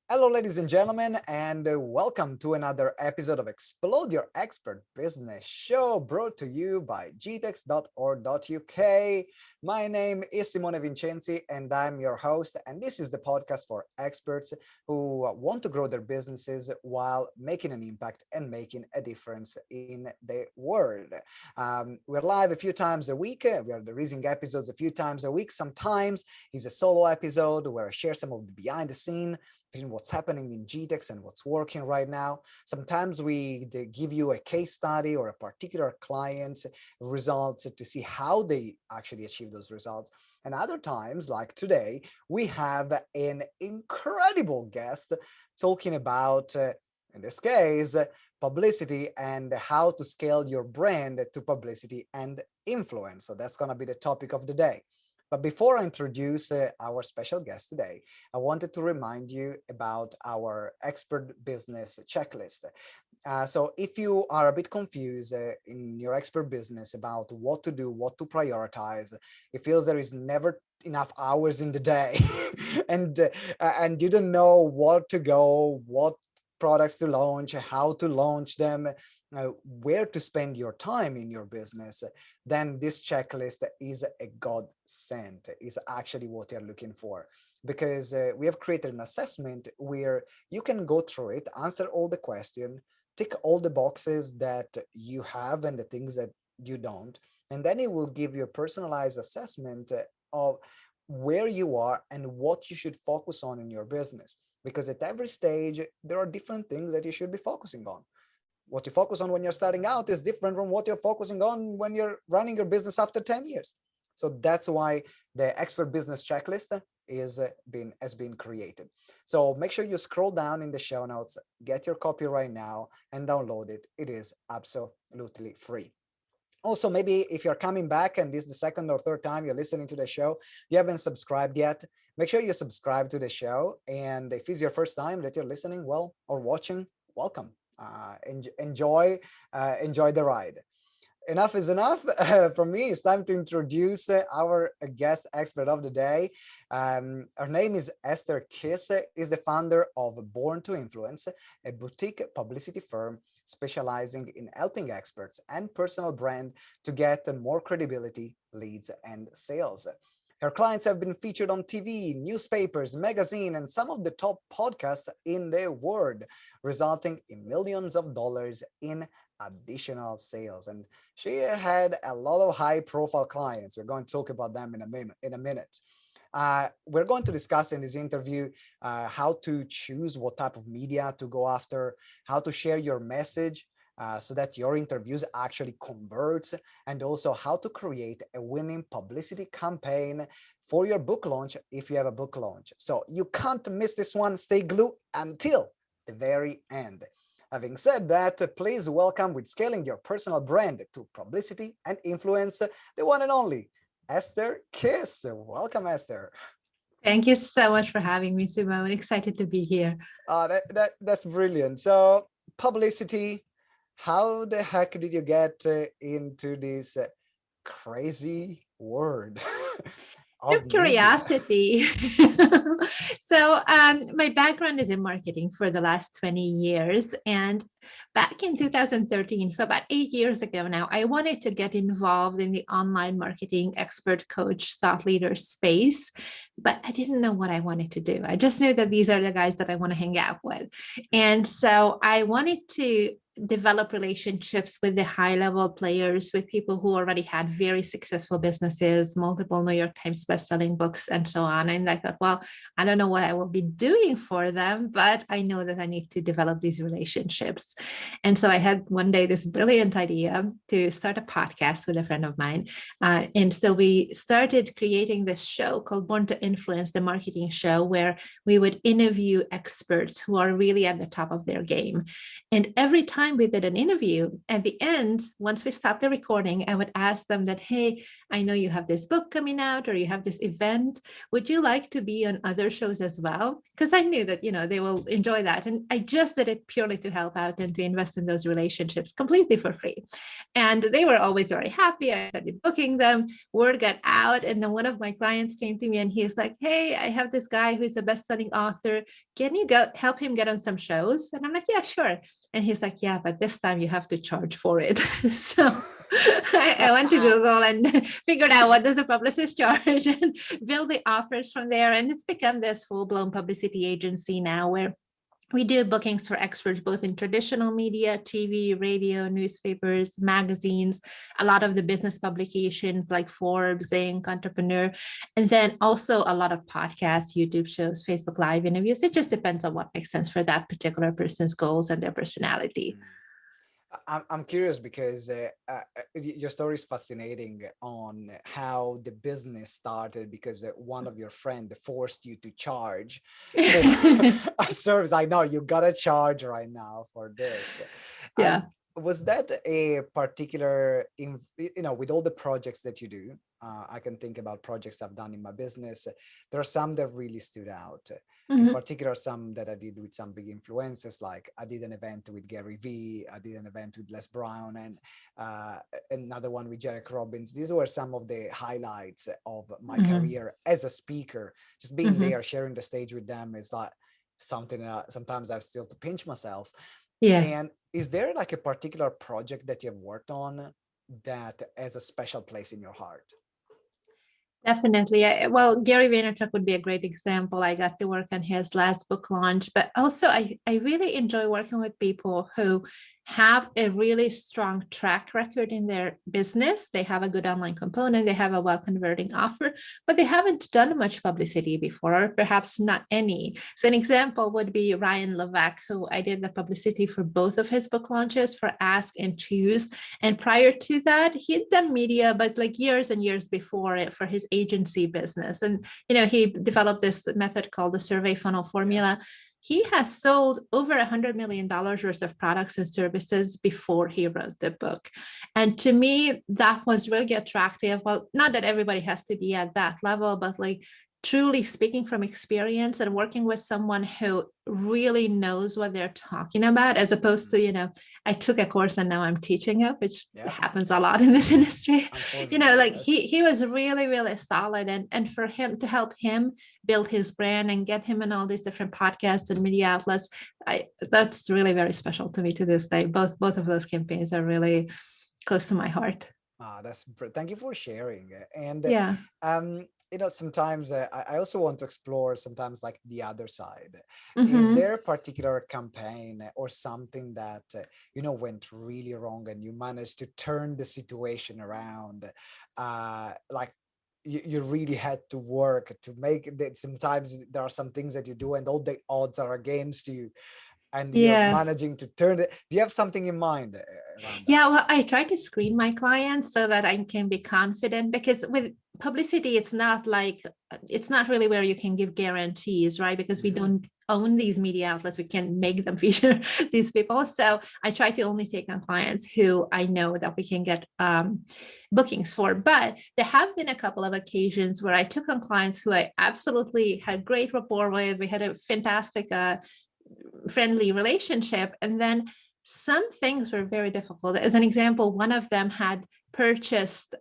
Hello, ladies and gentlemen, and welcome to another episode of Explode Your Expert Business Show, brought to you by GTeX.org.uk. My name is Simone Vincenzi, and I'm your host. And this is the podcast for experts who want to grow their businesses while making an impact and making a difference in the world. We're live a few times a week. We are releasing episodes a few times a week. Sometimes it's a solo episode where I share some of the behind the scene, what's happening in GTeX and what's working right now. Sometimes we give you a case study or a particular client's results to see how they actually achieve those results. And other times, like today, we have an incredible guest talking about, in this case, publicity and how to scale your brand to publicity and influence. So that's going to be the topic of the day. But before I introduce our special guest today, I wanted to remind you about our expert business checklist. So if you are a bit confused in your expert business about what to do, what to prioritize, it feels there is never enough hours in the day and you don't know what to go, what products to launch, how to launch them, where to spend your time in your business, then this checklist is a godsend, is actually what you're looking for. Because we have created an assessment where you can go through it, answer all the questions, tick all the boxes that you have and the things that you don't, and then it will give you a personalized assessment of where you are and what you should focus on in your business. Because at every stage, there are different things that you should be focusing on. What you focus on when you're starting out is different from what you're focusing on when you're running your business after 10 years. So that's why the expert business checklist has been created. So make sure you scroll down in the show notes, get your copy right now and download it. It is absolutely free. Also, maybe if you're coming back and this is the second or third time you're listening to the show, you haven't subscribed yet, make sure you subscribe to the show. And if it's your first time that you're listening, well, or watching, welcome. Enjoy the ride. Enough is enough from me. It's time to introduce our guest expert of the day. Her name is Esther Kiss, is the founder of Born to Influence, a boutique publicity firm specializing in helping experts and personal brand to get more credibility, leads, and sales. Her clients have been featured on TV, newspapers, magazine, and some of the top podcasts in the world, resulting in millions of dollars in additional sales. And she had a lot of high-profile clients. We're going to talk about them in a minute. We're going to discuss in this interview how to choose what type of media to go after, how to share your message, so that your interviews actually convert, and also how to create a winning publicity campaign for your book launch if you have a book launch. So you can't miss this one. Stay glued until the very end. Having said that, please welcome, with scaling your personal brand to publicity and influence, the one and only Esther Kiss. Welcome, Esther. Thank you so much for having me, Simone. Excited to be here. That's brilliant. So publicity, how the heck did you get into this crazy world Your of media? curiosity. My background is in marketing for the last 20 years. And back in 2013, so about 8 years ago now, I wanted to get involved in the online marketing expert, coach, thought leader space, but I didn't know what I wanted to do. I just knew that these are the guys that I want to hang out with. And so I wanted to develop relationships with the high level players, with people who already had very successful businesses, multiple New York Times bestselling books, and so on. And I thought, well, I don't know what I will be doing for them, but I know that I need to develop these relationships. And so I had one day this brilliant idea to start a podcast with a friend of mine. And so we started creating this show called Born to Influence, the marketing show, where we would interview experts who are really at the top of their game. And every time time we did an interview. At the end, once we stopped the recording, I would ask them that, hey, I know you have this book coming out or you have this event. Would you like to be on other shows as well? Because I knew that, they will enjoy that. And I just did it purely to help out and to invest in those relationships completely for free. And they were always very happy. I started booking them. Word got out. And then one of my clients came to me and he's like, hey, I have this guy who's a best-selling author. Can you help him get on some shows? And I'm like, yeah, sure. And he's like, yeah, but this time you have to charge for it. So I went to Google and figured out what does the publicist charge and build the offers from there. And it's become this full-blown publicity agency now where we do bookings for experts, both in traditional media, TV, radio, newspapers, magazines, a lot of the business publications like Forbes, Inc., Entrepreneur, and then also a lot of podcasts, YouTube shows, Facebook Live interviews. It just depends on what makes sense for that particular person's goals and their personality. I'm curious because your story is fascinating on how the business started because one of your friends forced you to charge for a service. I know you got to charge right now for this. Yeah. Was that a particular, with all the projects that you do, I can think about projects I've done in my business. There are some that really stood out. In particular, some that I did with some big influencers, like I did an event with Gary Vee, I did an event with Les Brown, and another one with Jarek Robbins. These were some of the highlights of my career as a speaker. Just being there, sharing the stage with them is like something sometimes I still to pinch myself. Yeah. And is there like a particular project that you've worked on that has a special place in your heart? Definitely. Well, Gary Vaynerchuk would be a great example. I got to work on his last book launch, but also I really enjoy working with people who have a really strong track record in their business. They have a good online component, they have a well-converting offer, but they haven't done much publicity before, or perhaps not any. So an example would be Ryan Levesque, who I did the publicity for both of his book launches for Ask and Choose. And prior to that, he had done media, but like years and years before it for his agency business. And, he developed this method called the survey funnel formula. He has sold over $100 million worth of products and services before he wrote the book. And to me, that was really attractive. Well, not that everybody has to be at that level, but like truly speaking from experience and working with someone who really knows what they're talking about, as opposed to, I took a course and now I'm teaching it, which happens a lot in this industry. Like he was really, really solid. And for him to help him build his brand and get him in all these different podcasts and media outlets, that's really very special to me to this day. Both of those campaigns are really close to my heart. Thank you for sharing. And sometimes I also want to explore sometimes like the other side. Is there a particular campaign or something that, went really wrong and you managed to turn the situation around? Like you really had to work to make that. Sometimes there are some things that you do and all the odds are against you, and you're managing to turn it. Do you have something in mind? Well, I try to screen my clients so that I can be confident, because with publicity, it's not really where you can give guarantees, right? Because we don't own these media outlets. We can make them feature these people. So I try to only take on clients who I know that we can get bookings for. But there have been a couple of occasions where I took on clients who I absolutely had great rapport with. We had a fantastic friendly relationship, and then some things were very difficult. As an example, one of them had purchased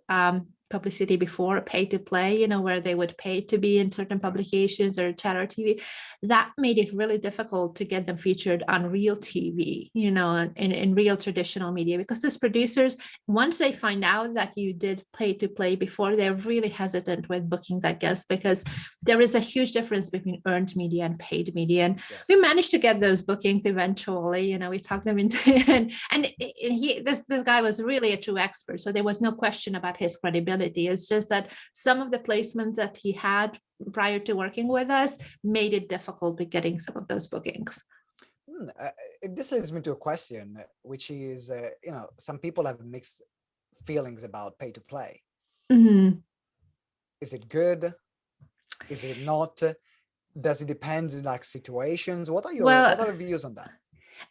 publicity before, pay to play, where they would pay to be in certain publications or Chatter TV. That made it really difficult to get them featured on real TV, in real traditional media, because those producers, once they find out that you did pay to play before, they're really hesitant with booking that guest, because there is a huge difference between earned media and paid media. And we managed to get those bookings eventually. We talked them into it. And this guy was really a true expert. So there was no question about his credibility. It's just that some of the placements that he had prior to working with us made it difficult with getting some of those bookings. This leads me to a question, which is, some people have mixed feelings about pay to play. Is it good? Is it not? Does it depend in like situations? What are your views on that?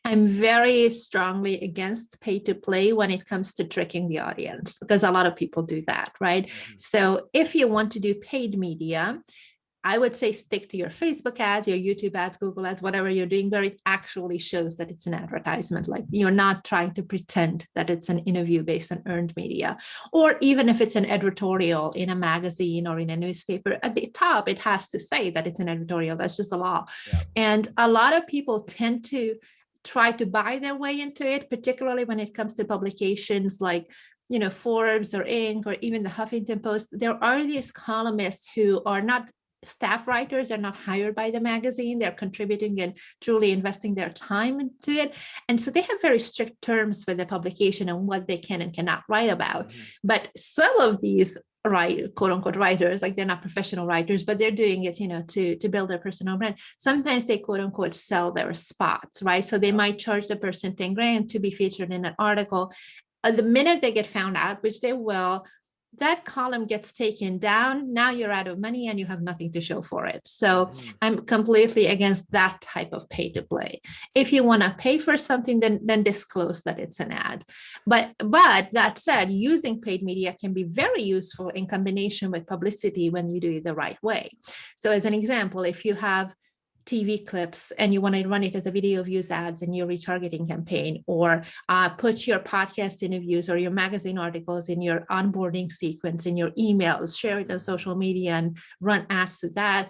I'm very strongly against pay to play when it comes to tricking the audience, because a lot of people do that, right? So if you want to do paid media, I would say stick to your Facebook ads, your YouTube ads, Google ads, whatever you're doing, where it actually shows that it's an advertisement. Like you're not trying to pretend that it's an interview based on earned media. Or even if it's an editorial in a magazine or in a newspaper, at the top, it has to say that it's an editorial. That's just the law. Yeah. And a lot of people tend to try to buy their way into it, particularly when it comes to publications like Forbes or Inc. or even the Huffington Post. There are these columnists who are not staff writers, they're not hired by the magazine, they're contributing and truly investing their time into it. And so they have very strict terms with the publication on what they can and cannot write about. But some of these quote unquote writers, like they're not professional writers, but they're doing it, to build their personal brand. Sometimes they quote unquote sell their spots, right? So they might charge the person 10 grand to be featured in an article. The minute they get found out, which they will, that column gets taken down. Now you're out of money and you have nothing to show for it. So I'm completely against that type of pay to play. If you want to pay for something, then disclose that it's an ad. But that said, using paid media can be very useful in combination with publicity when you do it the right way. So as an example, if you have TV clips and you want to run it as a video views ads in your retargeting campaign, or put your podcast interviews or your magazine articles in your onboarding sequence, in your emails, share it on social media and run ads to that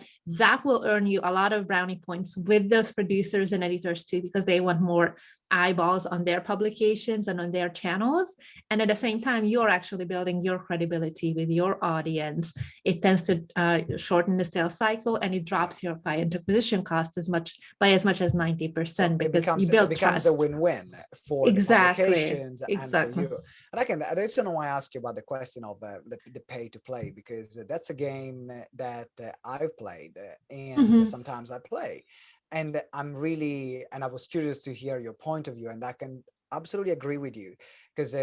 will earn you a lot of brownie points with those producers and editors too, because they want more eyeballs on their publications and on their channels. And at the same time, you're actually building your credibility with your audience. It tends to shorten the sales cycle, and it drops your client acquisition cost by as much as 90%, because you build it becomes trust. a win-win for the publications and for you. And I just want to ask you about the question of the pay to play, because that's a game that I've played and sometimes I play. And I was curious to hear your point of view, and I can absolutely agree with you, because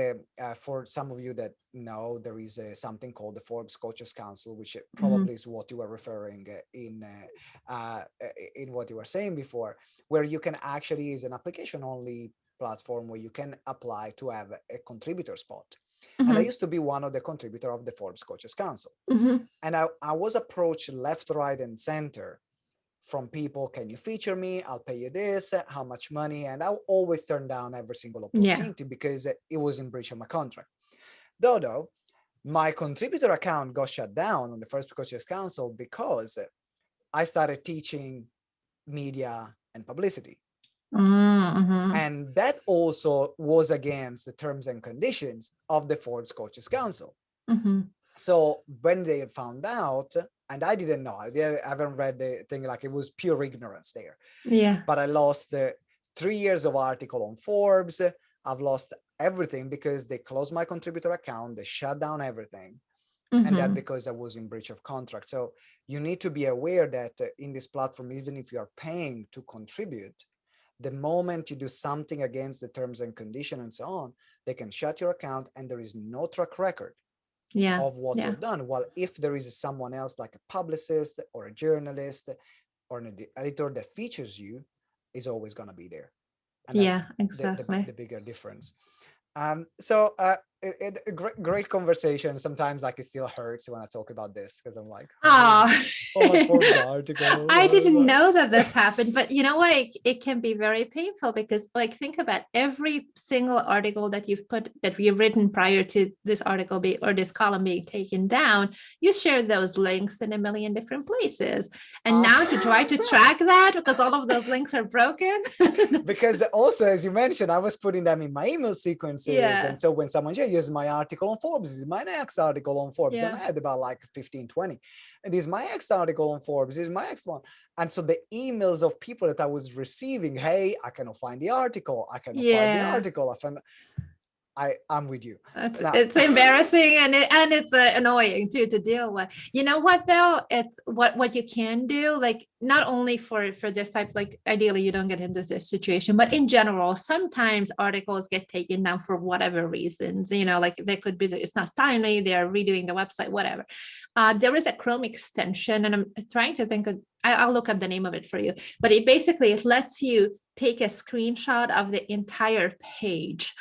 for some of you that know, there is something called the Forbes Council, which probably is what you were referring in what you were saying before, where you can actually, is an application only platform where you can apply to have a contributor spot. And I used to be one of the contributors of the Forbes Council. And I was approached left, right, and center from people. Can you feature me? I'll pay you this, how much money? And I'll always turn down every single opportunity because it was in breach of my contract. Though my contributor account got shut down on the Forbes Council because I started teaching media and publicity. And that also was against the terms and conditions of the Forbes Council. So when they found out, and I didn't know, I haven't read the thing, like it was pure ignorance there. But I lost 3 years of article on Forbes. I've lost everything because they closed my contributor account. They shut down everything. And that because I was in breach of contract. So you need to be aware that in this platform, even if you are paying to contribute, the moment you do something against the terms and conditions and so on, they can shut your account, and there is no track record of what you've done. Well, if there is someone else like a publicist or a journalist or an editor that features you, is always going to be there. And that's exactly the bigger difference. A great conversation. Sometimes like it still hurts when I talk about this, because I'm like, Forbes article. I didn't know that this happened, but you know what? It can be very painful, because like, think about every single article that you've written prior to this article or this column being taken down. You shared those links in a million different places, and now to try to track that, because all of those links are broken. Because also, as you mentioned, I was putting them in my email sequences, and so when someone uses my article on Forbes, this is my next article on Forbes, and I had about like 15, 20. And this is my next article on Forbes, this is my next one. And so the emails of people that I was receiving, hey, I cannot find the article, I cannot find the article. I'm with you. It's embarrassing and it's annoying too to deal with. You know what though? It's what you can do, like not only for this type, like ideally you don't get into this situation, but in general, sometimes articles get taken down for whatever reasons. Like there could be, it's not timely, they're redoing the website, whatever. There is a Chrome extension, and I'm trying to think of, I'll look up the name of it for you, but it basically lets you take a screenshot of the entire page.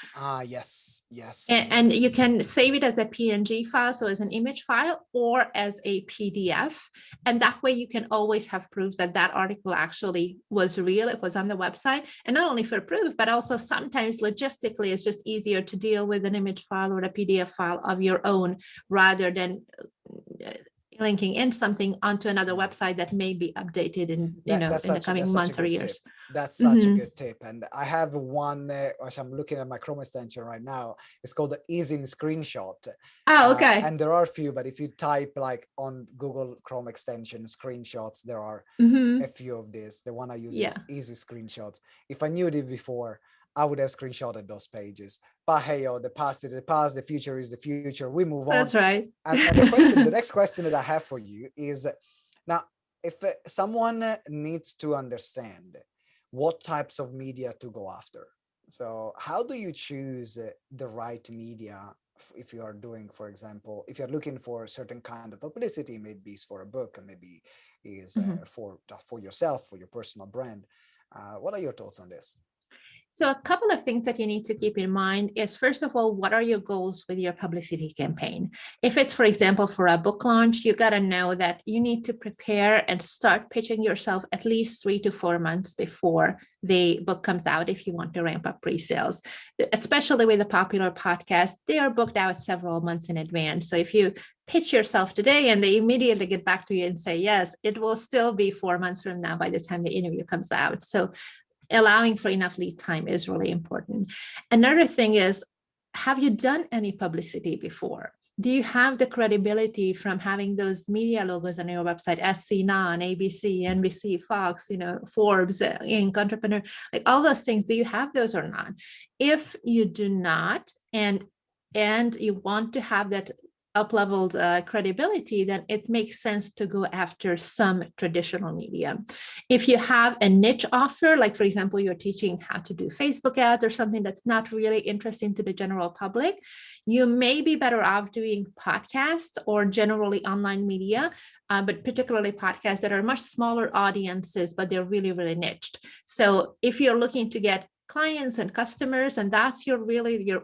Yes, yes, And you yes. can save it as a PNG file, so as an image file, or as a PDF. And that way you can always have proof that that article actually was real, it was on the website. And not only for proof, but also sometimes logistically, it's just easier to deal with an image file or a PDF file of your own rather than linking in something onto another website that may be updated in, in the coming That's such a months or good years. tip. That's such a Mhm. good tip. And I have one, which I'm looking at my Chrome extension right now. It's called the Easy Screenshot. Oh, okay. And there are a few, but if you type like on Google Chrome extension screenshots, there are a Mhm. few of these. The one I use Yeah, is Easy Screenshots. If I knew it before, I would have screenshotted those pages. But hey, the past is the past, the future is the future. We move on. that's right. And the next question that I have for you is now, if someone needs to understand what types of media to go after, so how do you choose the right media if you are doing, for example, if you're looking for a certain kind of publicity, maybe it's for a book and maybe is Mhm. for yourself, for your personal brand. What are your thoughts on this? So a couple of things that you need to keep in mind is, first of all, what are your goals with your publicity campaign? If it's, for example, for a book launch, you got to know that you need to prepare and start pitching yourself at least 3 to 4 months before the book comes out if you want to ramp up pre-sales. Especially with a popular podcast, they are booked out several months in advance. So if you pitch yourself today and they immediately get back to you and say yes, it will still be 4 months from now by the time the interview comes out. So allowing for enough lead time is really important. Another thing is, have you done any publicity before? Do you have the credibility from having those media logos on your website, SC9, ABC, NBC, Fox, Forbes, Inc., Entrepreneur, like all those things? Do you have those or not? If you do not, and you want to have that up-leveled credibility, then it makes sense to go after some traditional media. If you have a niche offer, like for example, you're teaching how to do Facebook ads or something that's not really interesting to the general public, you may be better off doing podcasts or generally online media, but particularly podcasts that are much smaller audiences, but they're really, really niched. So if you're looking to get clients and customers, and that's your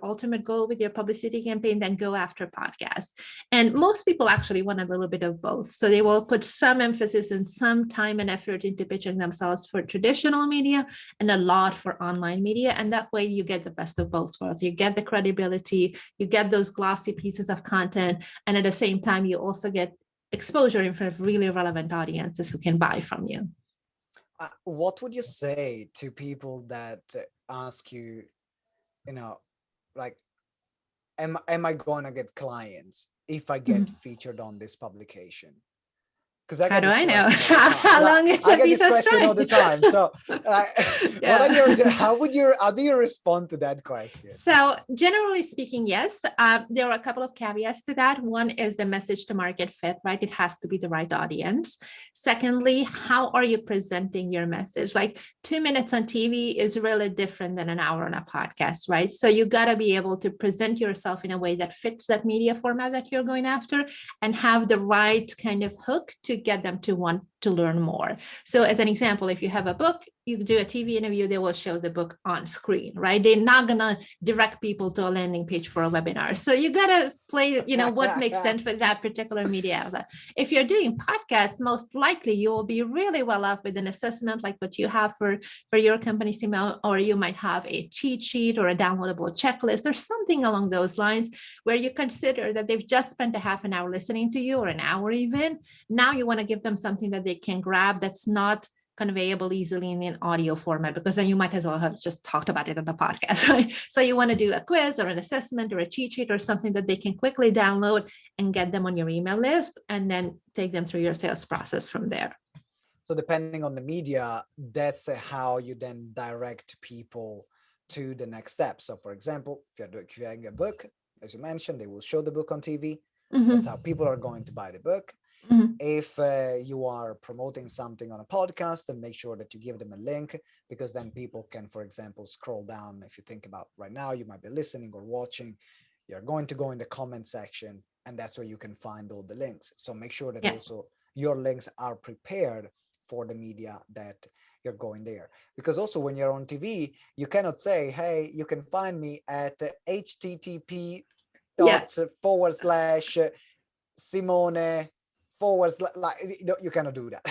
ultimate goal with your publicity campaign, then go after podcasts. And most people actually want a little bit of both. So they will put some emphasis and some time and effort into pitching themselves for traditional media and a lot for online media. And that way you get the best of both worlds. You get the credibility, you get those glossy pieces of content, and at the same time, you also get exposure in front of really relevant audiences who can buy from you. What would you say to people that ask you, you know, like, am I gonna get clients if I get Mhm. featured on this publication? Because I How get do this I know? question all the time. How Like, long is I a get piece this of question all string? the time. So, what are Yeah. your? How do you respond to that question? So, generally speaking, yes. There are a couple of caveats to that. One is the message to market fit, right? It has to be the right audience. Secondly, how are you presenting your message? Like 2 minutes on TV is really different than an hour on a podcast, right? So, you got to be able to present yourself in a way that fits that media format that you're going after and have the right kind of hook to get them to want to learn more. So, as an example, if you have a book, you do a TV interview, they will show the book on screen, right? They're not going to direct people to a landing page for a webinar. So you got to play, what makes sense for that particular media outlet. If you're doing podcasts, most likely you will be really well off with an assessment like what you have for your company's team, or you might have a cheat sheet or a downloadable checklist or something along those lines where you consider that they've just spent a half an hour listening to you or an hour even. Now you want to give them something that they can grab that's not conveyable easily in an audio format, because then you might as well have just talked about it on the podcast, right? So you want to do a quiz or an assessment or a cheat sheet or something that they can quickly download and get them on your email list, and then take them through your sales process from there. So depending on the media, that's how you then direct people to the next step. So for example, if you're doing a book, as you mentioned, they will show the book on TV. That's how people are going to buy the book. Mm-hmm. If you are promoting something on a podcast, then make sure that you give them a link, because then people can, for example, scroll down. If you think about right now, you might be listening or watching, you're going to go in the comment section, and that's where you can find all the links. So make sure that Yeah. also your links are prepared for the media that you're going there. Because also when you're on TV, you cannot say, hey, you can find me at http Yeah. dot forward slash Simone forward slash, like, you cannot do that.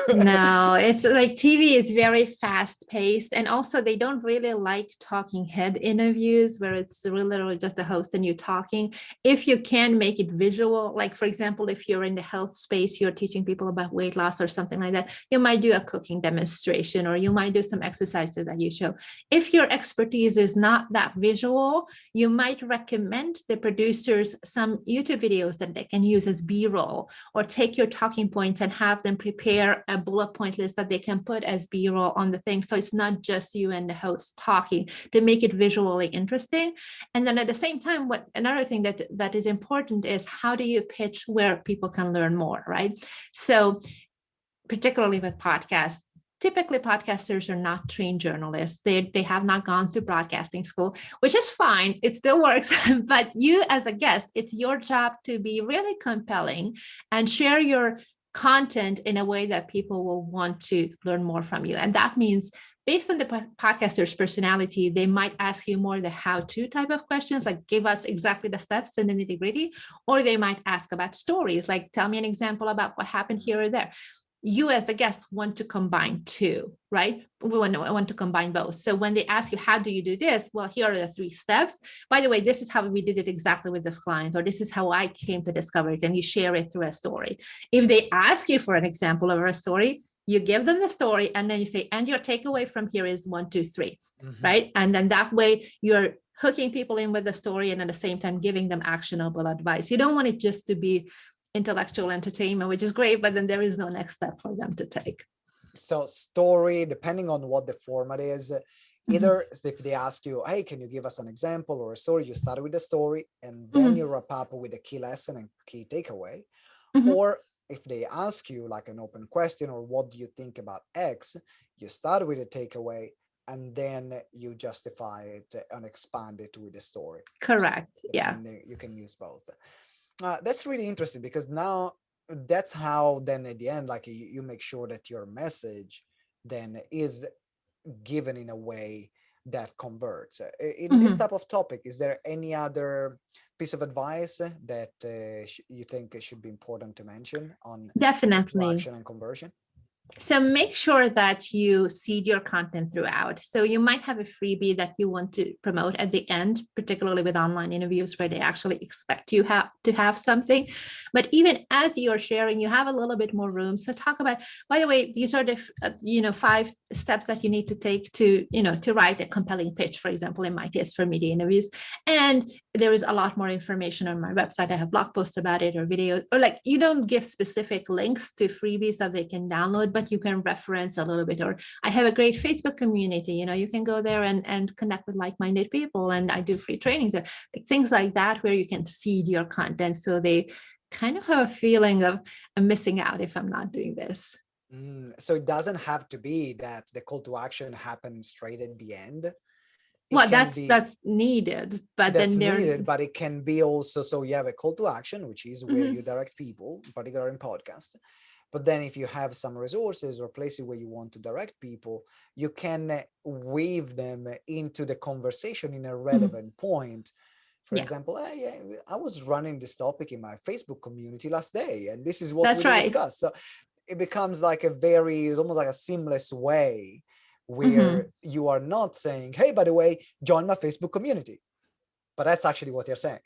No, it's like TV is very fast paced. And also, they don't really like talking head interviews where it's literally just the host and you talking. If you can make it visual, like for example, if you're in the health space, you're teaching people about weight loss or something like that, you might do a cooking demonstration or you might do some exercises that you show. If your expertise is not that visual, you might recommend the producers some YouTube videos that they can use as B-roll, or take your talking points and have them prepare a bullet point list that they can put as B-roll on the thing. So it's not just you and the host talking, to make it visually interesting. And then at the same time, what another thing that is important is, how do you pitch where people can learn more, right? So particularly with podcasts, typically podcasters are not trained journalists. They have not gone through broadcasting school, which is fine. It still works. But you as a guest, it's your job to be really compelling and share your content in a way that people will want to learn more from you. And that means, based on the podcaster's personality, they might ask you more the how-to type of questions, like give us exactly the steps and the nitty-gritty, or they might ask about stories, like tell me an example about what happened here or there. You as the guest want to combine two, right? We want to combine both. So when they ask you, how do you do this? Well, here are the 3 steps. By the way, this is how we did it exactly with this client, or this is how I came to discover it, and you share it through a story. If they ask you for an example of a story, you give them the story and then you say, and your takeaway from here is 1, 2, 3, right? And then that way you're hooking people in with the story and at the same time giving them actionable advice. You don't want it just to be intellectual entertainment, which is great, but then there is no next step for them to take. So story, depending on what the format is, either if they ask you, hey, can you give us an example or a story, you start with the story and then you wrap up with a key lesson and key takeaway. Or if they ask you like an open question, or what do you think about X, you start with a takeaway and then you justify it and expand it with the story. Correct. So, yeah. you can use both. That's really interesting, because now that's how then at the end, like you make sure that your message then is given in a way that converts. In this type of topic, is there any other piece of advice that you think should be important to mention on Definitely. interaction and conversion? So make sure that you seed your content throughout. So you might have a freebie that you want to promote at the end, particularly with online interviews where they actually expect you to have something. But even as you're sharing, you have a little bit more room. So talk about, by the way, these are the 5 steps that you need to take to to write a compelling pitch, for example, in my case for media interviews. And there is a lot more information on my website. I have blog posts about it, or videos, or like, you don't give specific links to freebies that they can download, but you can reference a little bit. Or I have a great Facebook community, you can go there and connect with like-minded people, and I do free trainings, like things like that, where you can seed your content so they kind of have a feeling of, I'm missing out if I'm not doing this. So it doesn't have to be that the call to action happens straight at the end. Well, that's needed, but that's then needed, but it can be also, so you have a call to action, which is where you direct people, particularly in podcast. But then if you have some resources or places where you want to direct people, you can weave them into the conversation in a relevant point. For example, I was running this topic in my Facebook community last day, and this is what we discussed. So it becomes like almost like a seamless way where you are not saying, hey, by the way, join my Facebook community. But that's actually what you're saying.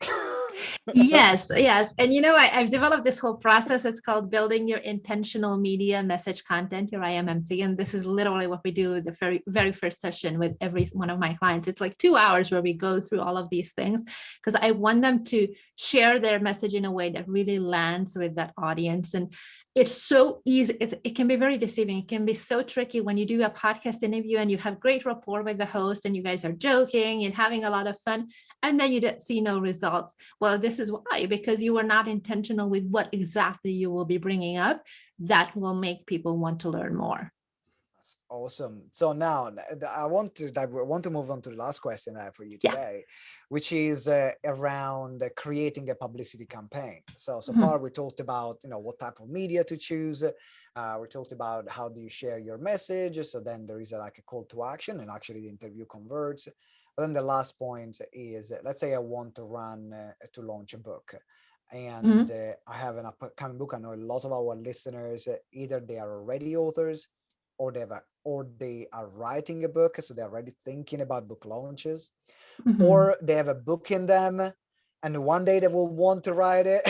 Yes. And I've developed this whole process. It's called building your intentional media message content. Here I am MC, and this is literally what we do the very, very first session with every one of my clients. It's like 2 hours where we go through all of these things, because I want them to share their message in a way that really lands with that audience. And it's so easy. It can be very deceiving. It can be so tricky when you do a podcast interview and you have great rapport with the host and you guys are joking and having a lot of fun, and then you see no results. Well, this is why, because you were not intentional with what exactly you will be bringing up that will make people want to learn more. That's awesome. So now I want to move on to the last question I have for you Yeah. today, which is around creating a publicity campaign. So Mhm. far we talked about what type of media to choose. We talked about how do you share your message. So then there is like a call to action, and actually the interview converts. But then the last point is, let's say I want to launch a book, and Mhm. I have an upcoming book. I know a lot of our listeners, either they are already authors, or they are writing a book, so they're already thinking about book launches, Mhm. or they have a book in them, and one day they will want to write it.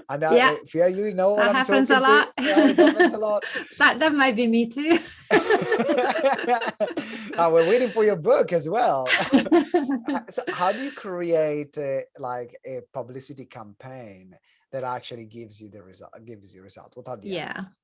And Yeah, Fia, you know what that I'm happens a talking to? lot. Yeah, it happens a lot. That might be me too. We're waiting for your book as well. So how do you create like a publicity campaign that actually gives you the result? Gives you result. What are the Yeah. elements?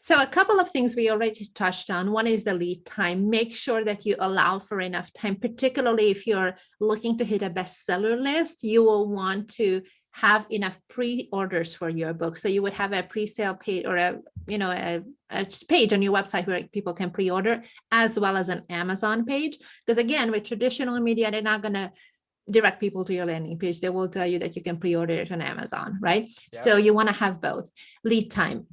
So a couple of things we already touched on. One is the lead time. Make sure that you allow for enough time, particularly if you're looking to hit a bestseller list, you will want to have enough pre-orders for your book. So you would have a pre-sale page or a page on your website where people can pre-order, as well as an Amazon page. Because again, with traditional media, they're not going to direct people to your landing page. They will tell you that you can pre-order it on Amazon, right? Yep. So you want to have both. Lead time.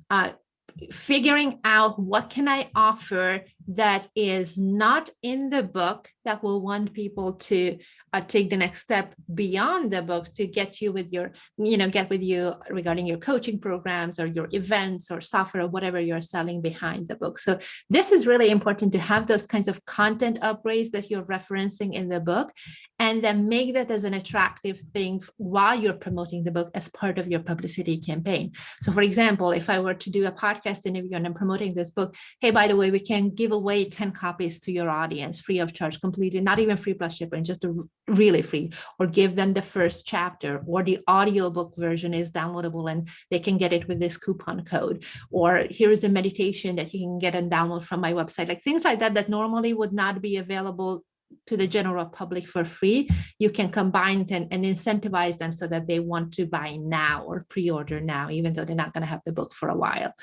Figuring out what can I offer that is not in the book that will want people to take the next step beyond the book to get you with your, get with you regarding your coaching programs or your events or software or whatever you're selling behind the book. So this is really important to have those kinds of content upgrades that you're referencing in the book, and then make that as an attractive thing while you're promoting the book as part of your publicity campaign. So for example, if I were to do a podcast interview and I'm promoting this book, hey, by the way, we can give away 10 copies to your audience free of charge, completely, not even free plus shipping, just really free, or give them the first chapter, or the audiobook version is downloadable and they can get it with this coupon code, or here's a meditation that you can get and download from my website, like things like that that normally would not be available to the general public for free. You can combine it and incentivize them so that they want to buy now or pre-order now, even though they're not going to have the book for a while.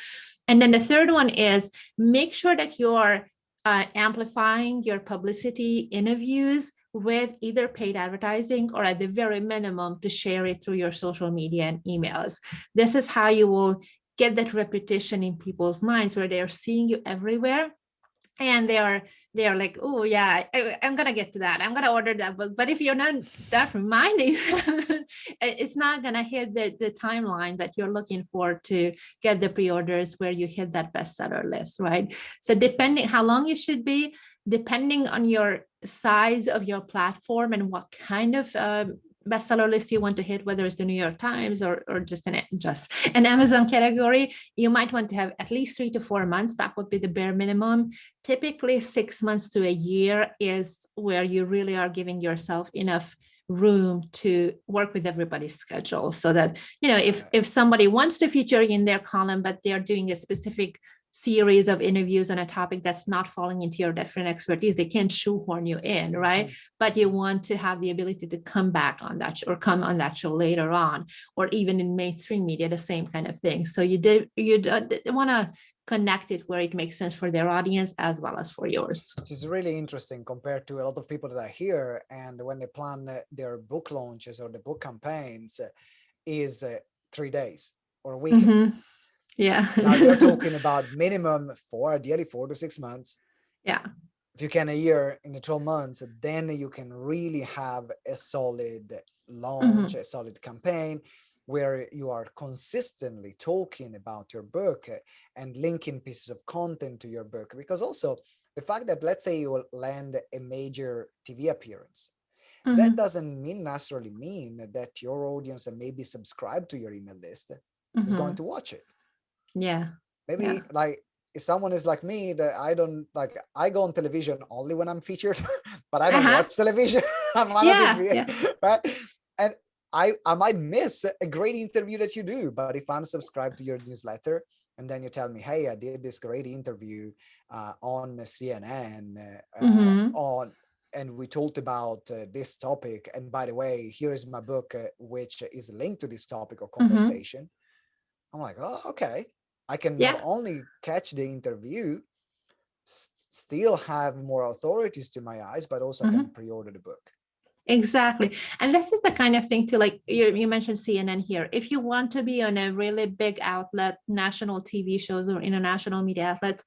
And then the third one is make sure that you're amplifying your publicity interviews with either paid advertising or at the very minimum to share it through your social media and emails. This is how you will get that repetition in people's minds where they're seeing you everywhere, and they're like, oh yeah, I'm gonna get to that, I'm gonna order that book. But if you're not that reminding it's not gonna hit the timeline that you're looking for to get the pre-orders where you hit that bestseller list, right? So depending how long you should be, depending on your size of your platform and what kind of bestseller list you want to hit, whether it's the New York Times or just an Amazon category, you might want to have at least 3 to 4 months. That would be the bare minimum. Typically 6 months to a year is where you really are giving yourself enough room to work with everybody's schedule, so that if somebody wants to feature in their column but they're doing a specific series of interviews on a topic that's not falling into your different expertise, they can't shoehorn you in, right? But you want to have the ability to come back on that or come on that show later on, or even in mainstream media, the same kind of thing. So you want to connect it where it makes sense for their audience as well as for yours. Which is really interesting compared to a lot of people that I hear, and when they plan their book launches or the book campaigns, is 3 days or a weekend. Mm-hmm. Yeah. Now you're talking about minimum ideally 4 to 6 months. Yeah. If you can a year in the 12 months, then you can really have a solid launch, Mm-hmm. a solid campaign where you are consistently talking about your book and linking pieces of content to your book. Because also the fact that, let's say, you will land a major TV appearance, that Mm-hmm. doesn't necessarily mean that your audience that maybe subscribe to your email list is going Mm-hmm. to watch it. Yeah. Yeah. Maybe like if someone is like me, that I don't like, I go on television only when I'm featured, but I don't Uh-huh. watch television. I'm honest, Yeah. Yeah. right? And I might miss a great interview that you do, but if I'm subscribed to your newsletter and then you tell me, hey, I did this great interview on CNN Mm-hmm. and we talked about this topic, and by the way, here is my book which is linked to this topic or Mm-hmm. conversation. I'm like, oh, okay. I can not Yeah. only catch the interview, still have more authorities to my eyes, but also Mhm. can pre-order the book. Exactly. And this is the kind of thing too, like you mentioned CNN here. If you want to be on a really big outlet, national TV shows or international media outlets,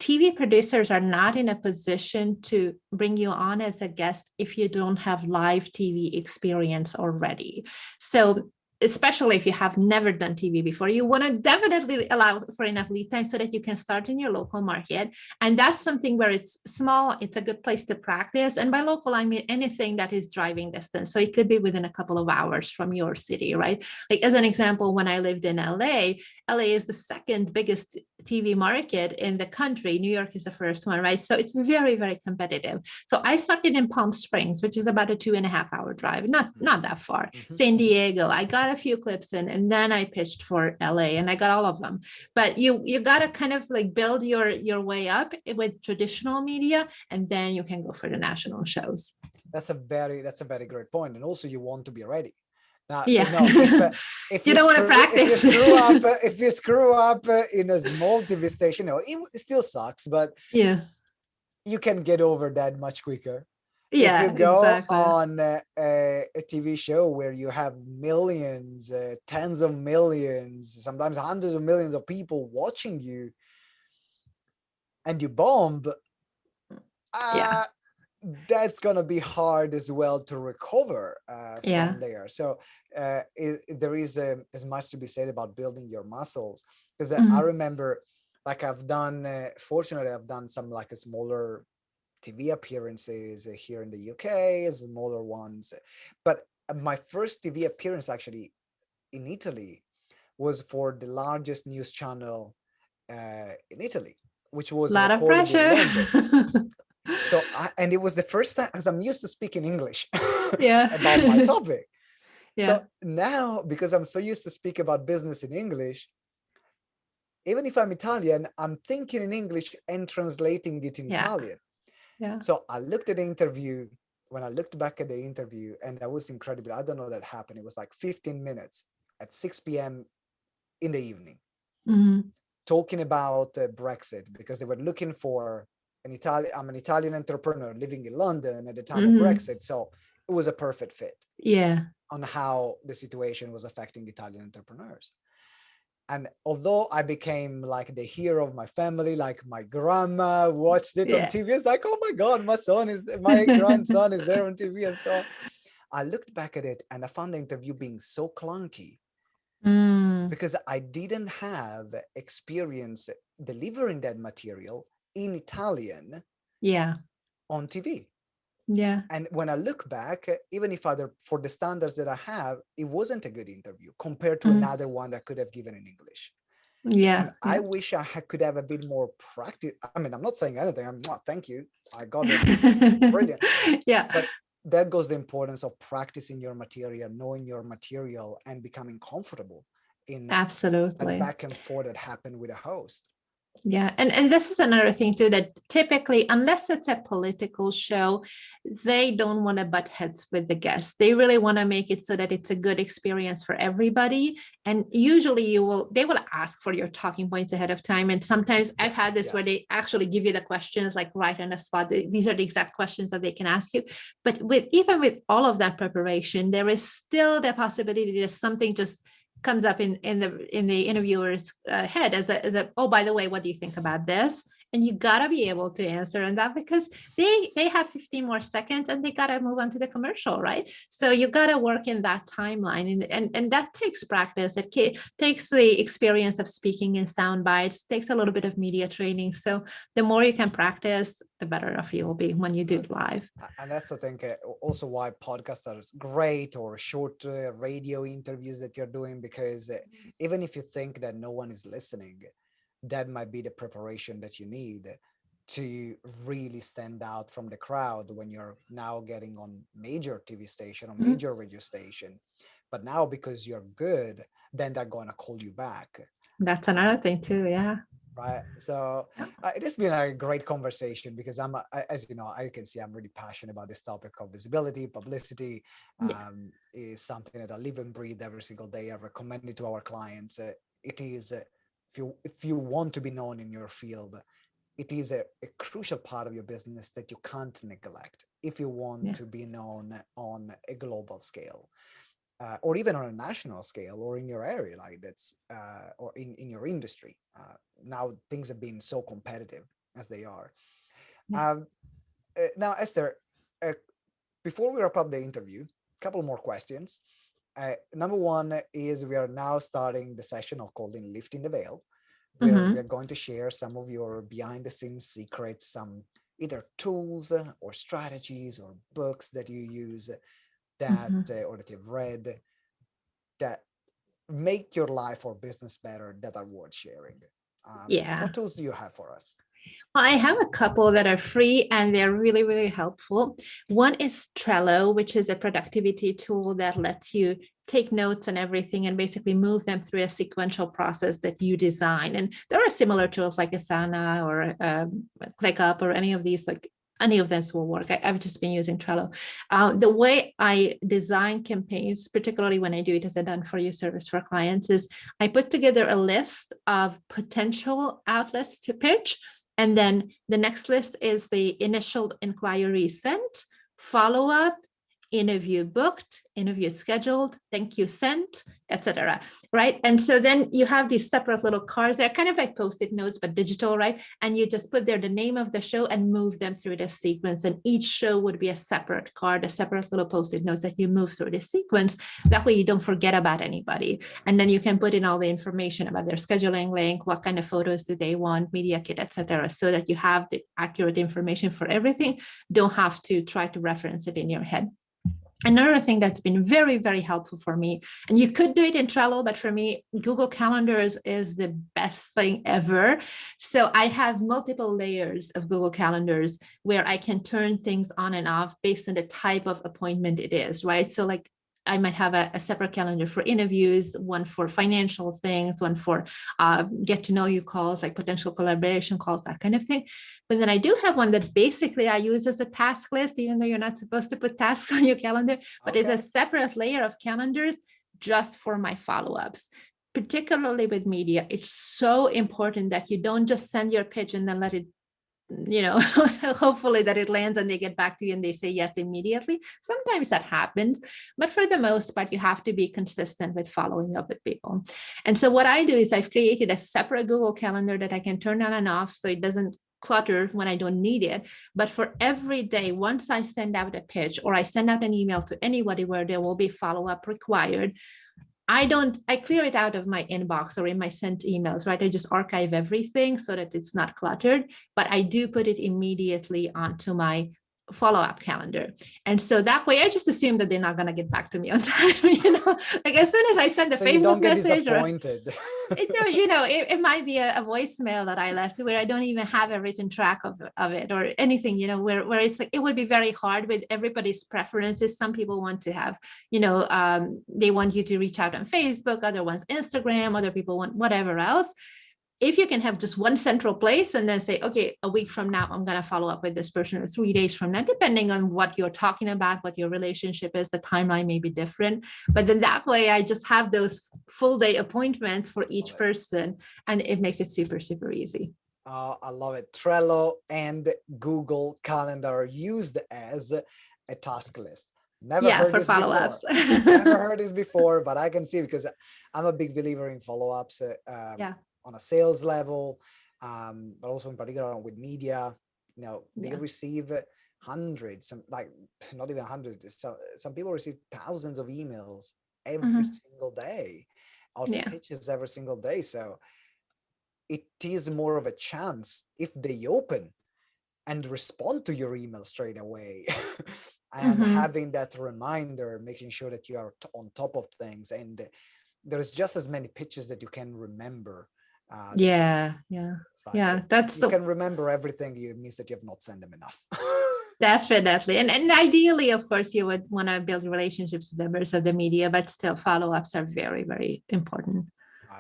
TV producers are not in a position to bring you on as a guest if you don't have live TV experience already. So, especially if you have never done TV before, you want to definitely allow for enough lead time so that you can start in your local market. And that's something where it's small, it's a good place to practice. And by local, I mean anything that is driving distance. So it could be within a couple of hours from your city, right? Like, as an example, when I lived in LA is the second biggest TV market in the country. New York is the first one, right? So it's very, very competitive. So I started in Palm Springs, which is about a 2.5 hour drive, not that far. San Diego, I got a few clips in, and then I pitched for LA, and I got all of them. But you got to kind of like build your way up with traditional media, and then you can go for the national shows. That's a very great point. And also, you want to be ready. Now, Yeah. if you don't want to practice. if you screw up in a small TV station, it still sucks, but yeah, you can get over that much quicker. If you yeah, go exactly. on a TV show where you have millions, tens of millions, sometimes hundreds of millions of people watching you, and you bomb, Yeah, that's gonna be hard as well to recover yeah, from there. So there is as much to be said about building your muscles, because I Mhm. remember, like fortunately I've done some like a smaller TV appearances here in the UK, smaller ones, but my first TV appearance actually in Italy was for the largest news channel in Italy, which A was lot of recorded in pressure. London. So and it was the first time, because I'm used to speaking English yeah, about my topic. yeah, So now, because I'm so used to speak about business in English, even if I'm Italian, I'm thinking in English and translating it in yeah, Italian. yeah. So I looked at the interview. When I looked back at the interview, and that was incredible. I don't know that happened. It was like 15 minutes at 6 p.m. in the evening, Mhm. talking about Brexit, because they were looking for an Italian. I'm an Italian entrepreneur living in London at the time of Mhm. Brexit, so it was a perfect fit Yeah, on how the situation was affecting Italian entrepreneurs. And although I became like the hero of my family, like my grandma watched it on yeah. TV, it's like, oh my God, my grandson is there on TV, and so on. I looked back at it and I found the interview being so clunky Mm, because I didn't have experience delivering that material in Italian yeah, on TV. yeah. And when I look back, even if for the standards that I have, it wasn't a good interview compared to Mm, another one that I could have given in English. And yeah, I yeah. wish could have a bit more practice. I mean, I'm not saying anything. Thank you. I got it. Brilliant. yeah, But that goes the importance of practicing your material, knowing your material, and becoming comfortable in that absolutely. back and forth that happened with a host. Yeah, and this is another thing too, that typically, unless it's a political show, they don't want to butt heads with the guests. They really want to make it so that it's a good experience for everybody. And usually they will ask for your talking points ahead of time. And sometimes I've Yes, had this where yes. they actually give you the questions like right on the spot. These are the exact questions that they can ask you. But even with all of that preparation, there is still the possibility that something just comes up in the interviewer's head as a, oh, by the way, what do you think about this? And you gotta be able to answer on that, because they have 15 more seconds and they gotta move on to the commercial, right? So you gotta work in that timeline, and that takes practice. It takes the experience of speaking in sound bites, takes a little bit of media training. So the more you can practice, the better off you will be when you do it live. And that's, I think, also why podcasts are great, or short radio interviews that you're doing, because even if you think that no one is listening, that might be the preparation that you need to really stand out from the crowd when you're now getting on major TV station or Mhm. major radio station. But now, because you're good, then they're going to call you back. That's another thing too. Yeah. Right. So Yeah. it has been a great conversation, because as you know, I can see I'm really passionate about this topic of visibility. Publicity Yeah. is something that I live and breathe every single day. I recommend it to our clients. It is, if you want to be known in your field, it is a crucial part of your business that you can't neglect if you want Yeah. to be known on a global scale, or even on a national scale, or in your area, like that's, or in your industry. Now things have been so competitive as they are. Yeah. Um, Now, Esther, uh, before we wrap up the interview, a couple more questions. Number one is we are now starting the session of called in Lifting the Veil, where we Mhm. are going to share some of your behind the scenes secrets, some either tools or strategies or books that you use that Mhm. or that you've read that make your life or business better, that are worth sharing. Yeah. What tools do you have for us? Well, I have a couple that are free and they're really, really helpful. One is Trello, which is a productivity tool that lets you take notes on everything and basically move them through a sequential process that you design. And there are similar tools like Asana or ClickUp or any of these, like any of this will work. I've just been using Trello. The way I design campaigns, particularly when I do it as a done for you service for clients, is I put together a list of potential outlets to pitch. And then the next list is the initial inquiry sent, follow up, interview booked, interview scheduled, thank you sent, etc. Right. And so then you have these separate little cards. They're kind of like post-it notes, but digital, right? And you just put there the name of the show and move them through the sequence. And each show would be a separate card, a separate little post-it notes that you move through the sequence. That way you don't forget about anybody. Yeah. And then you can put in all the information about their scheduling link, what kind of photos do they want, media kit, etc., so that you have the accurate information for everything. Don't have to try to reference it in your head. Another thing that's been very, very helpful for me, and you could do it in Trello, but for me, Google Calendars is the best thing ever. So I have multiple layers of Google Calendars where I can turn things on and off based on the type of appointment it is, right? So like I might have a separate calendar for interviews, one for financial things, one for get to know you calls, like potential collaboration calls, that kind of thing. But then I do have one that basically I use as a task list, even though you're not supposed to put tasks on your calendar, but it's a Okay. separate layer of calendars just for my follow-ups. Particularly with media, it's so important that you don't just send your pitch and then let it, hopefully that it lands and they get back to you and they say yes immediately. Sometimes that happens, but for the most part, you have to be consistent with following up with people. And so what I do is I've created a separate Google Calendar that I can turn on and off so it doesn't clutter when I don't need it. But for every day, once I send out a pitch or I send out an email to anybody where there will be follow-up required, I clear it out of my inbox or in my sent emails, right? I just archive everything so that it's not cluttered, but I do put it immediately onto my follow-up calendar. And so that way I just assume that they're not going to get back to me on time, like as soon as I send a So you Facebook don't get message or disappointed. it might be a voicemail that I left where I don't even have a written track of it or anything, where it's like, it would be very hard with everybody's preferences. Some people want to have, they want you to reach out on Facebook, other ones Instagram, other people want whatever else. If you can have just one central place and then say, okay, a week from now, I'm going to follow up with this person, or 3 days from now, depending on what you're talking about, what your relationship is, the timeline may be different. But then that way, I just have those full day appointments for Love each it. person. And it makes it super, super easy. I love it. Trello and Google Calendar are used as a task list. Never Yeah, heard for this follow before. ups. Never heard this before, but I can see because I'm a big believer in follow-ups Yeah. on a sales level, but also in particular with media. They Yeah. receive hundreds, some like not even hundreds. Some people receive thousands of emails every Mhm. single day, of Yeah. pitches every single day. So it is more of a chance if they open and respond to your email straight away. And Mhm. having that reminder, making sure that you are on top of things, and there's just as many pitches that you can remember, that you've, Yeah. Yeah. it's like Yeah. That's you so can remember everything. It means that you have not sent them enough. definitely. And ideally, of course, you would want to build relationships with members of the media, but still follow ups are very, very important.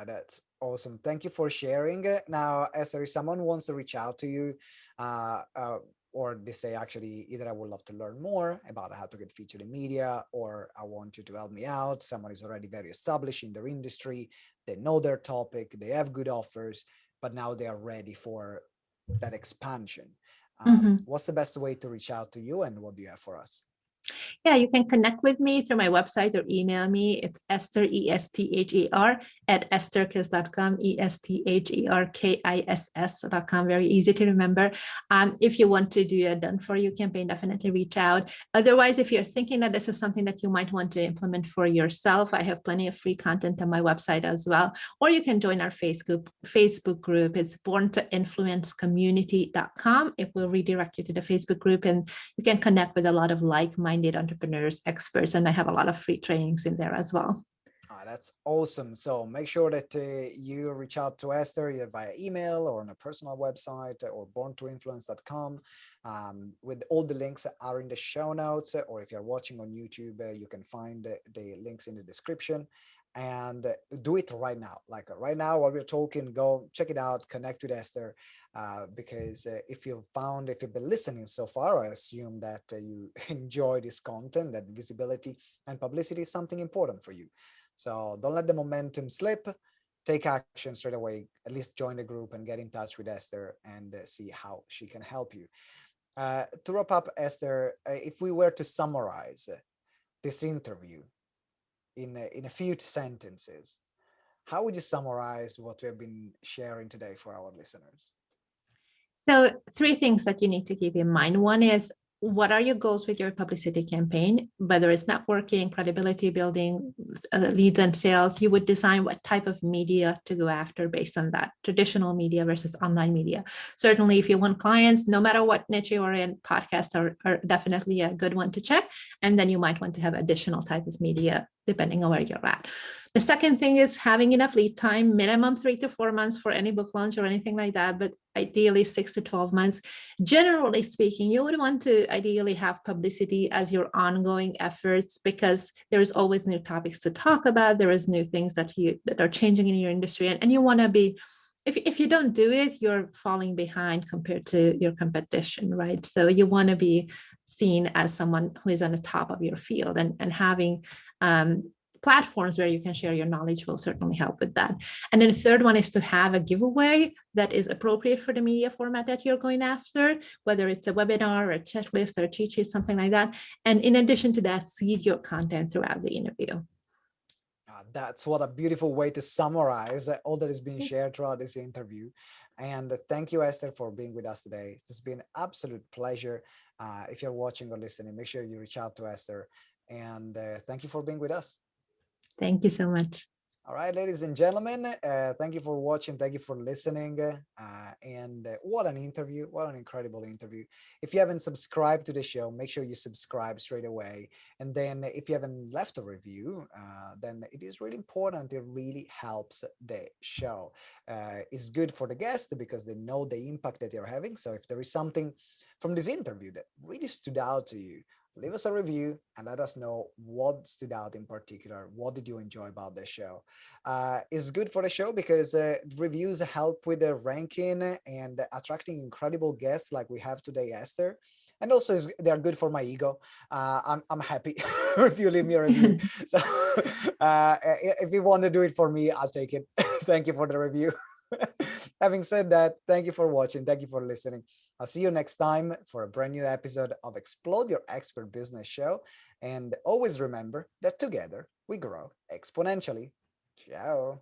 That's awesome. Thank you for sharing. Now, Esther, if someone wants to reach out to you, uh, uh, or they say, actually, either I would love to learn more about how to get featured in media, or I want you to help me out. Someone is already very established in their industry. They know their topic. They have good offers, but now they are ready for that expansion. Mhm. What's the best way to reach out to you, and what do you have for us? Yeah, you can connect with me through my website or email me. It's Esther, Esther, at estherkiss.com, Estherkiss.com. Very easy to remember. If you want to do a done for you campaign, definitely reach out. Otherwise, if you're thinking that this is something that you might want to implement for yourself, I have plenty of free content on my website as well. Or you can join our Facebook group. It's born-to-influence-community.com. It will redirect you to the Facebook group, and you can connect with a lot of like-minded entrepreneurs, experts, and I have a lot of free trainings in there as well. That's awesome. So make sure that you reach out to Esther either via email or on a personal website or born-to-influence.com. With all the links are in the show notes, or if you're watching on YouTube, you can find the links in the description. And do it right now. Like right now, while we're talking, go check it out, connect with Esther, because if you've been listening so far, I assume that you enjoy this content, that visibility and publicity is something important for you. So don't let the momentum slip. Take action straight away. At least join the group and get in touch with Esther and see how she can help you. To wrap up, Esther, if we were to summarize this interview in a few sentences, how would you summarize what we have been sharing today for our listeners? So, three things that you need to keep in mind. One is, what are your goals with your publicity campaign? Whether it's networking, credibility building, leads and sales, you would design what type of media to go after based on that, traditional media versus online media. Certainly, if you want clients, no matter what niche you're in, podcasts are definitely a good one to check. And then you might want to have additional type of media depending on where you're at. The second thing is having enough lead time, minimum 3 to 4 months for any book launch or anything like that, but ideally 6 to 12 months. Generally speaking, you would want to ideally have publicity as your ongoing efforts, because there's always new topics to talk about. There is new things that are changing in your industry, and you want to be, if you don't do it, you're falling behind compared to your competition, right? So you want to be seen as someone who is on the top of your field, and having platforms where you can share your knowledge will certainly help with that. And then the third one is to have a giveaway that is appropriate for the media format that you're going after, whether it's a webinar or a checklist or a cheat sheet, something like that. And in addition to that, seed your content throughout the interview. That's what a beautiful way to summarize all that is being shared throughout this interview. And thank you, Esther, for being with us today. It's been an absolute pleasure. If you're watching or listening, make sure you reach out to Esther. And thank you for being with us. Thank you so much. All right, ladies and gentlemen, thank you for watching. Thank you for listening. And what an interview. What an incredible interview. If you haven't subscribed to the show, make sure you subscribe straight away. And then if you haven't left a review, then it is really important. It really helps the show. It's good for the guest because they know the impact that you're having. So if there is something from this interview that really stood out to you, leave us a review and let us know what stood out in particular. What did you enjoy about the show? It's good for the show because reviews help with the ranking and attracting incredible guests like we have today, Esther. And also, they are good for my ego. I'm happy if you leave me a review. So if you want to do it for me, I'll take it. Thank you for the review. Having said that, thank you for watching. Thank you for listening. I'll see you next time for a brand new episode of Explode Your Expert Business Show. And always remember that together we grow exponentially. Ciao.